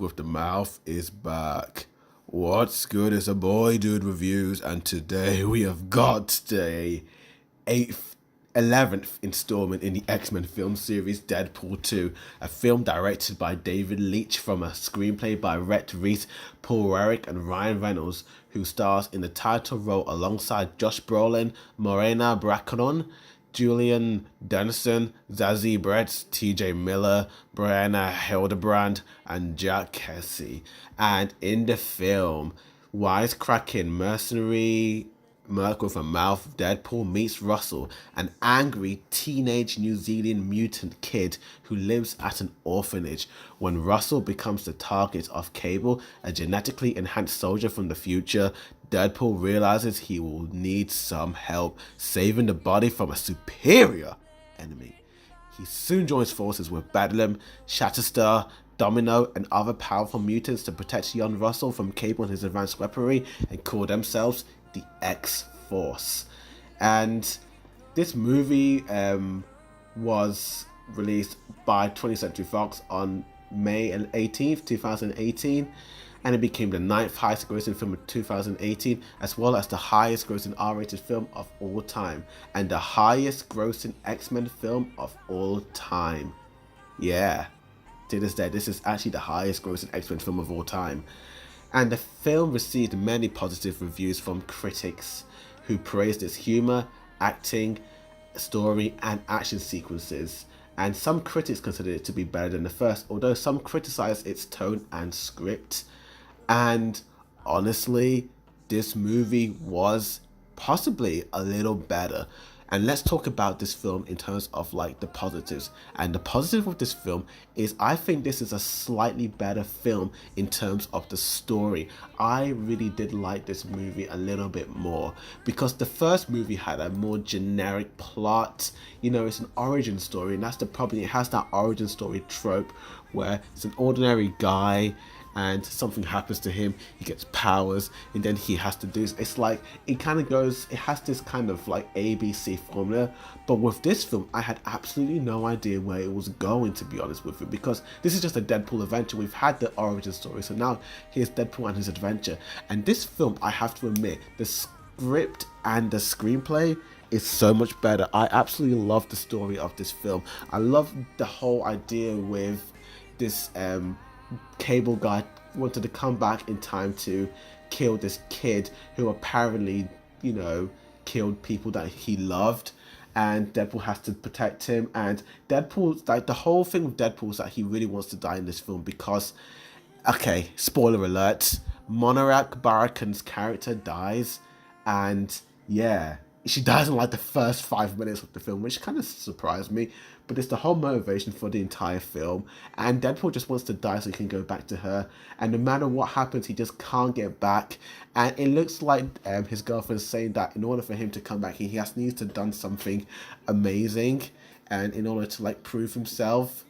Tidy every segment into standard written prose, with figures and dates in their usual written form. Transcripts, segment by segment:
with the Mouth is back. What's good? It's a boy dude reviews, and today we have got the 11th installment in the X-Men film series, Deadpool 2, a film directed by David Leitch from a screenplay by Rhett Reese, Paul Warwick, and Ryan Reynolds, who stars in the title role alongside Josh Brolin, Morena Baccarin, Julian Dennison, Zazie Beetz, T.J. Miller, Brianna Hildebrand, and Jack Kesey. And in the film, wisecracking mercenary Merc with a mouth, Deadpool meets Russell, an angry teenage New Zealand mutant kid who lives at an orphanage. When Russell becomes the target of Cable, a genetically enhanced soldier from the future, Deadpool realizes he will need some help saving the body from a superior enemy. He soon joins forces with Bedlam, Shatterstar, Domino, and other powerful mutants to protect young Russell from Cable and his advanced weaponry and call themselves the X-Force. And this movie was released by 20th Century Fox on May 18th, 2018, and it became the 9th highest grossing film of 2018, as well as the highest grossing R-rated film of all time, and the highest grossing X-Men film of all time. Yeah, to this day, this is actually the highest grossing X-Men film of all time. And the film received many positive reviews from critics who praised its humor, acting, story, and action sequences. And some critics considered it to be better than the first, although some criticized its tone and script. And honestly, this movie was possibly a little better. And let's talk about this film in terms of like the positives. And the positive of this film is I think this is a slightly better film in terms of the story. I really did like this movie a little bit more because the first movie had a more generic plot. You know, it's an origin story, and that's the problem. It has that origin story trope where it's an ordinary guy and something happens to him, he gets powers, and then he has to do, it's like, it kind of goes, it has this kind of like ABC formula. But with this film, I had absolutely no idea where it was going, to be honest with you, because this is just a Deadpool adventure. We've had the origin story, so now here's Deadpool and his adventure. And this film, I have to admit, the script and the screenplay is so much better. I absolutely love the story of this film. I love the whole idea with this Cable guy wanted to come back in time to kill this kid who apparently, you know, killed people that he loved, and Deadpool has to protect him. And Deadpool, like the whole thing with Deadpool is that he really wants to die in this film because, okay, spoiler alert, Monarch Barakan's character dies, and yeah, she dies in like the first 5 minutes of the film, which kind of surprised me. But it's the whole motivation for the entire film, and Deadpool just wants to die so he can go back to her. And no matter what happens, he just can't get back. And it looks like his girlfriend's saying that in order for him to come back, he needs to have done something amazing, and in order to like prove himself.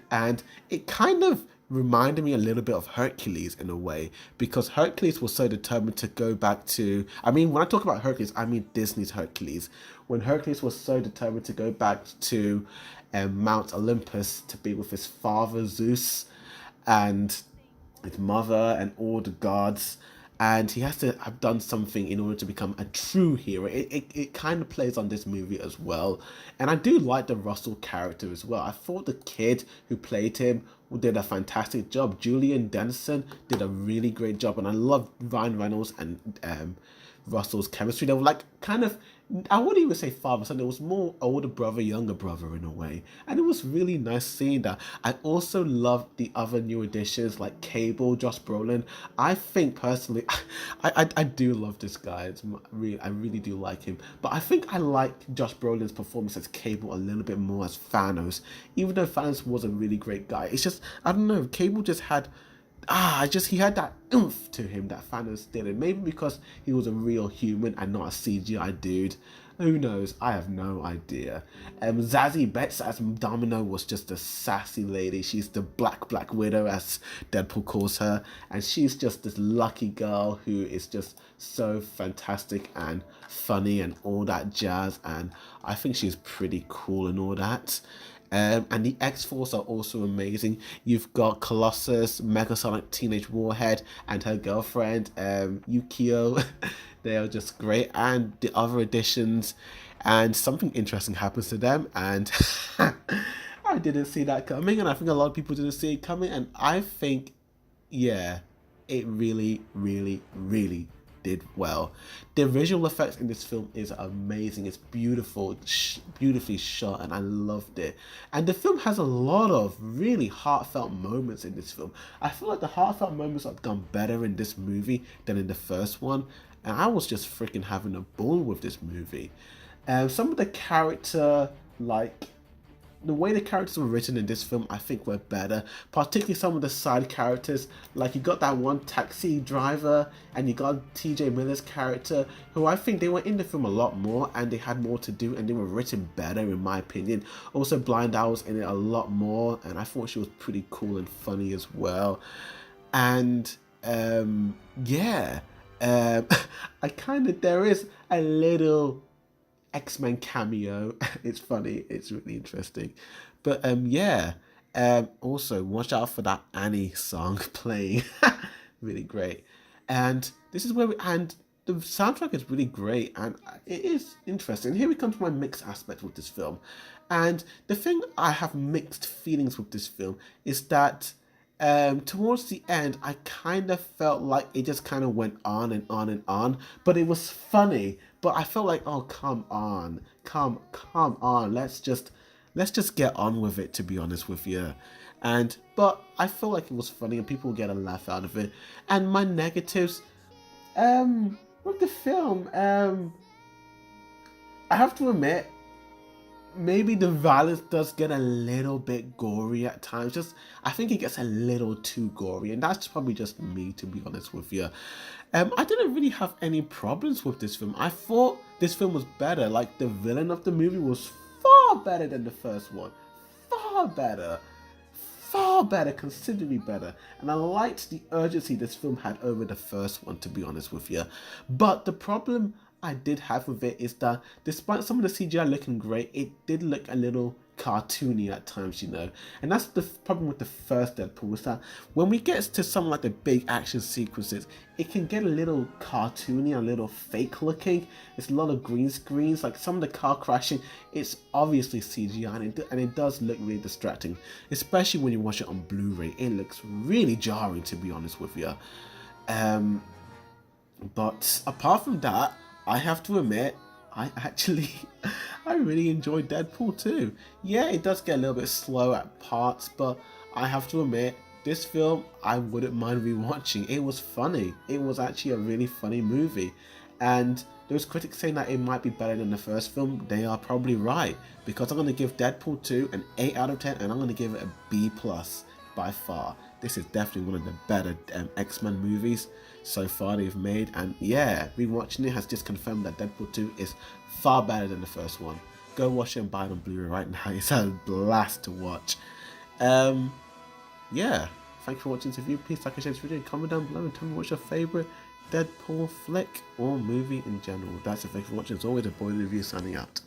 And it kind of reminded me a little bit of Hercules in a way, because Hercules was so determined to go back to, I mean, when I talk about Hercules, I mean Disney's Hercules. When Hercules was so determined to go back to Mount Olympus to be with his father Zeus and his mother and all the gods, and he has to have done something in order to become a true hero. It kind of plays on this movie as well. And I do like the Russell character as well. I thought the kid who played him did a fantastic job. Julian Dennison did a really great job, and I love Ryan Reynolds and Russell's chemistry. They were like kind of, I wouldn't even say father son, it was more older brother, younger brother in a way. And it was really nice seeing that. I also loved the other new additions like Cable, Josh Brolin. I think personally, I do love this guy. I really do like him. But I think I like Josh Brolin's performance as Cable a little bit more as Thanos. Even though Thanos was a really great guy. It's just, I don't know, Cable just had, he had that oomph to him that Thanos didn't. Maybe because he was a real human and not a CGI dude. Who knows? I have no idea. Zazie Beetz as Domino was just a sassy lady. She's the Black Widow, as Deadpool calls her. And she's just this lucky girl who is just so fantastic and funny and all that jazz. And I think she's pretty cool and all that. And the X-Force are also amazing. You've got Colossus, Megasonic Teenage Warhead, and her girlfriend, Yukio. They are just great. And the other additions, and something interesting happens to them, and I didn't see that coming, and I think a lot of people didn't see it coming, and I think, yeah, it really, really, really did well. The visual effects in this film is amazing. It's beautiful, beautifully shot, and I loved it. And the film has a lot of really heartfelt moments in this film. I feel like the heartfelt moments are done better in this movie than in the first one, and I was just freaking having a ball with this movie. Some of the character, like the way the characters were written in this film, I think were better. Particularly some of the side characters, like you got that one taxi driver, and you got TJ Miller's character, who I think they were in the film a lot more, and they had more to do, and they were written better in my opinion. Also, Blind Owl was in it a lot more, and I thought she was pretty cool and funny as well. And yeah, there is a little X-Men cameo. It's funny. It's really interesting. But yeah. Also, watch out for that Annie song playing. Really great. And this is where and the soundtrack is really great, and it is interesting. Here we come to my mixed aspect with this film. And the thing I have mixed feelings with this film is that towards the end, I kind of felt like it just kind of went on and on and on, but it was funny. But I felt like, oh, come on, come on, let's just get on with it. To be honest with you, but I feel like it was funny and people get a laugh out of it. And my negatives, with the film, I have to admit, maybe the violence does get a little bit gory at times. I think it gets a little too gory, and that's probably just me, to be honest with you. I didn't really have any problems with this film. I thought this film was better. Like, the villain of the movie was far better than the first one. Far better, considerably better. And I liked the urgency this film had over the first one, to be honest with you. But the problem I did have with it is that despite some of the CGI looking great, it did look a little cartoony at times, and that's the problem with the first Deadpool, is that when we get to some like the big action sequences, it can get a little cartoony, a little fake looking. It's a lot of green screens, like some of the car crashing, it's obviously CGI, and it does look really distracting, especially when you watch it on Blu-ray. It looks really jarring, to be honest with you. But apart from that, I have to admit, I really enjoyed Deadpool 2. Yeah, it does get a little bit slow at parts, but I have to admit, this film, I wouldn't mind rewatching. It was funny. It was actually a really funny movie. And those critics saying that it might be better than the first film, they are probably right. Because I'm going to give Deadpool 2 an 8 out of 10, and I'm going to give it a B+, by far. This is definitely one of the better X-Men movies so far they've made, and yeah, rewatching it has just confirmed that Deadpool 2 is far better than the first one. Go watch it and buy it on Blu-ray right now. It's a blast to watch. Yeah, thank you for watching this review. Please like and share this video and comment down below and tell me what's your favourite Deadpool flick or movie in general. That's it. Thank you for watching. As always, a boy review signing out.